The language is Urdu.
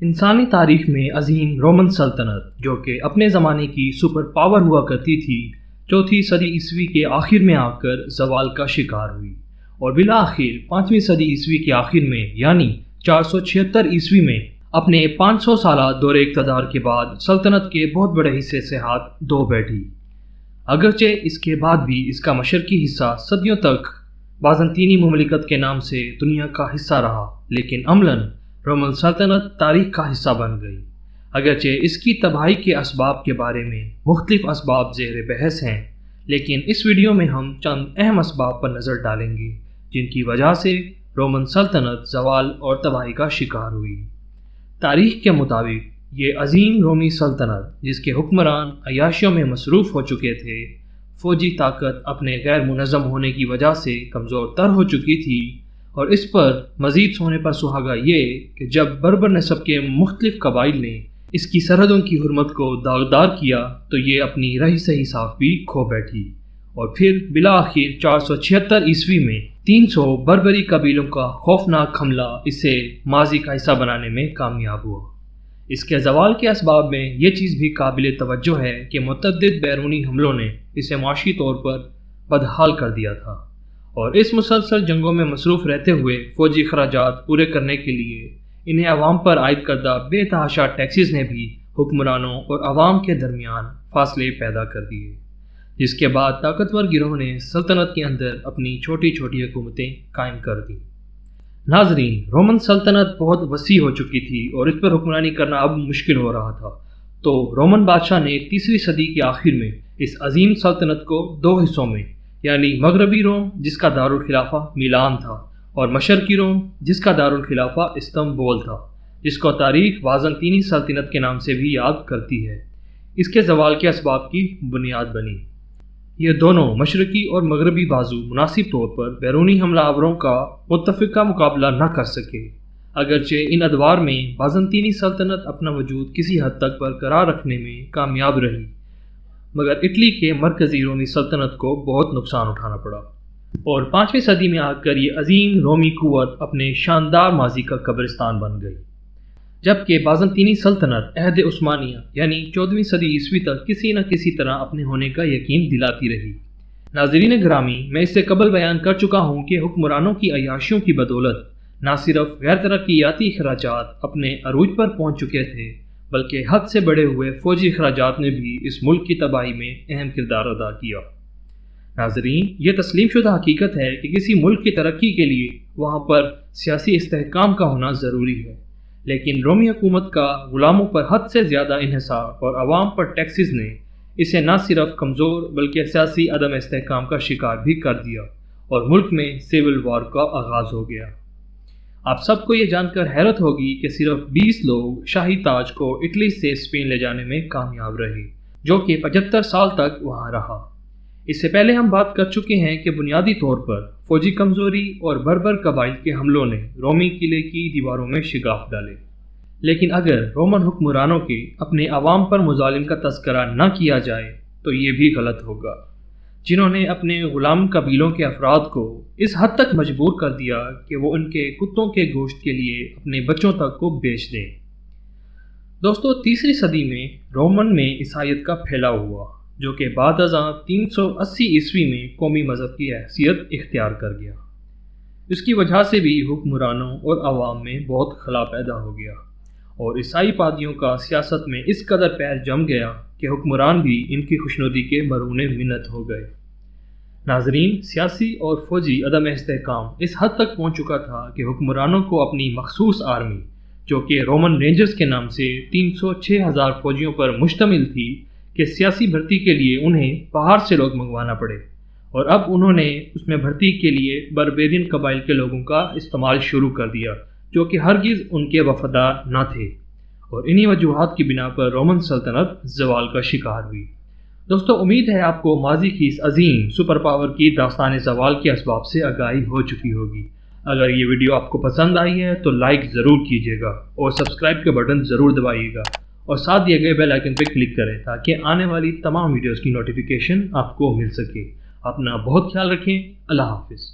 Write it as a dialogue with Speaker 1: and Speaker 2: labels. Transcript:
Speaker 1: انسانی تاریخ میں عظیم رومن سلطنت جو کہ اپنے زمانے کی سپر پاور ہوا کرتی تھی، چوتھی صدی عیسوی کے آخر میں آ کر زوال کا شکار ہوئی اور بالآخر 5ویں صدی عیسوی کے آخر میں یعنی 476 عیسوی میں اپنے 500 سالہ دور اقتدار کے بعد سلطنت کے بہت بڑے حصے سے ہاتھ دھو بیٹھی۔ اگرچہ اس کے بعد بھی اس کا مشرقی حصہ صدیوں تک بازنطینی مملکت کے نام سے دنیا کا حصہ رہا، لیکن عملاً رومن سلطنت تاریخ کا حصہ بن گئی۔ اگرچہ اس کی تباہی کے اسباب کے بارے میں مختلف اسباب زیر بحث ہیں، لیکن اس ویڈیو میں ہم چند اہم اسباب پر نظر ڈالیں گے جن کی وجہ سے رومن سلطنت زوال اور تباہی کا شکار ہوئی۔ تاریخ کے مطابق یہ عظیم رومی سلطنت جس کے حکمران عیاشیوں میں مصروف ہو چکے تھے، فوجی طاقت اپنے غیر منظم ہونے کی وجہ سے کمزور تر ہو چکی تھی، اور اس پر مزید سونے پر سہاگا یہ کہ جب بربر نسب کے مختلف قبائل نے اس کی سرحدوں کی حرمت کو داغدار کیا تو یہ اپنی رہی سہی صاف بھی کھو بیٹھی، اور پھر بالآخر 476 عیسوی میں 300 بربری قبیلوں کا خوفناک حملہ اسے ماضی کا حصہ بنانے میں کامیاب ہوا۔ اس کے زوال کے اسباب میں یہ چیز بھی قابل توجہ ہے کہ متعدد بیرونی حملوں نے اسے معاشی طور پر بدحال کر دیا تھا، اور اس مسلسل جنگوں میں مصروف رہتے ہوئے فوجی اخراجات پورے کرنے کے لیے انہیں عوام پر عائد کردہ بے تحاشا ٹیکسز نے بھی حکمرانوں اور عوام کے درمیان فاصلے پیدا کر دیے، جس کے بعد طاقتور گروہ نے سلطنت کے اندر اپنی چھوٹی چھوٹی حکومتیں قائم کر دیں۔ ناظرین، رومن سلطنت بہت وسیع ہو چکی تھی اور اس پر حکمرانی کرنا اب مشکل ہو رہا تھا، تو رومن بادشاہ نے 3ویں صدی کے آخر میں اس عظیم سلطنت کو 2 حصوں میں یعنی مغربی روم جس کا دارالخلافہ میلان تھا اور مشرقی روم جس کا دارالخلافہ استنبول تھا، جس کو تاریخ بازنطینی سلطنت کے نام سے بھی یاد کرتی ہے، اس کے زوال کے اسباب کی بنیاد بنی۔ یہ دونوں مشرقی اور مغربی بازو مناسب طور پر بیرونی حملہ آوروں کا متفقہ مقابلہ نہ کر سکے۔ اگرچہ ان ادوار میں بازنطینی سلطنت اپنا وجود کسی حد تک برقرار رکھنے میں کامیاب رہی، مگر اٹلی کے مرکزی رومی سلطنت کو بہت نقصان اٹھانا پڑا، اور 5ویں صدی میں آ کر یہ عظیم رومی قوت اپنے شاندار ماضی کا قبرستان بن گئی، جبکہ بازنطینی سلطنت عہد عثمانیہ یعنی 14ویں صدی عیسوی تک کسی نہ کسی طرح اپنے ہونے کا یقین دلاتی رہی۔ ناظرین گرامی، میں اس سے قبل بیان کر چکا ہوں کہ حکمرانوں کی عیاشیوں کی بدولت نہ صرف غیر ترقیاتی اخراجات اپنے عروج پر پہنچ چکے تھے، بلکہ حد سے بڑھے ہوئے فوجی اخراجات نے بھی اس ملک کی تباہی میں اہم کردار ادا کیا۔ ناظرین، یہ تسلیم شدہ حقیقت ہے کہ کسی ملک کی ترقی کے لیے وہاں پر سیاسی استحکام کا ہونا ضروری ہے، لیکن رومی حکومت کا غلاموں پر حد سے زیادہ انحصار اور عوام پر ٹیکسز نے اسے نہ صرف کمزور بلکہ سیاسی عدم استحکام کا شکار بھی کر دیا، اور ملک میں سول وار کا آغاز ہو گیا۔ آپ سب کو یہ جان کر حیرت ہوگی کہ صرف 20 لوگ شاہی تاج کو اٹلی سے اسپین لے جانے میں کامیاب رہے، جو کہ 75 سال تک وہاں رہا۔ اس سے پہلے ہم بات کر چکے ہیں کہ بنیادی طور پر فوجی کمزوری اور بربر قبائل کے حملوں نے رومی قلعے کی دیواروں میں شگاف ڈالے، لیکن اگر رومن حکمرانوں کے اپنے عوام پر مظالم کا تذکرہ نہ کیا جائے تو یہ بھی غلط ہوگا، جنہوں نے اپنے غلام قبیلوں کے افراد کو اس حد تک مجبور کر دیا کہ وہ ان کے کتوں کے گوشت کے لیے اپنے بچوں تک کو بیچ دیں۔ دوستو، 3ویں صدی میں رومن میں عیسائیت کا پھیلاؤ ہوا، جو کہ بعد ازاں 380 عیسوی میں قومی مذہب کی حیثیت اختیار کر گیا۔ اس کی وجہ سے بھی حکمرانوں اور عوام میں بہت خلا پیدا ہو گیا، اور عیسائی پادریوں کا سیاست میں اس قدر پیر جم گیا کہ حکمران بھی ان کی خوشنودی کے مرہون منت ہو گئے۔ ناظرین، سیاسی اور فوجی عدم استحکام اس حد تک پہنچ چکا تھا کہ حکمرانوں کو اپنی مخصوص آرمی جو کہ رومن رینجرز کے نام سے 306,000 فوجیوں پر مشتمل تھی کہ سیاسی بھرتی کے لیے انہیں باہر سے لوگ منگوانا پڑے، اور اب انہوں نے اس میں بھرتی کے لیے بربرین قبائل کے لوگوں کا استعمال شروع کر دیا جو کہ ہرگز ان کے وفادار نہ تھے، اور انہی وجوہات کی بنا پر رومن سلطنت زوال کا شکار ہوئی۔ دوستو، امید ہے آپ کو ماضی کی اس عظیم سپر پاور کی داستان زوال کے اسباب سے آگاہی ہو چکی ہوگی۔ اگر یہ ویڈیو آپ کو پسند آئی ہے تو لائک ضرور کیجیے گا اور سبسکرائب کے بٹن ضرور دبائیے گا، اور ساتھ دیے گئے بیل آئیکن پہ کلک کریں تاکہ آنے والی تمام ویڈیوز کی نوٹیفیکیشن آپ کو مل سکے۔ اپنا بہت خیال رکھیں۔ اللہ حافظ۔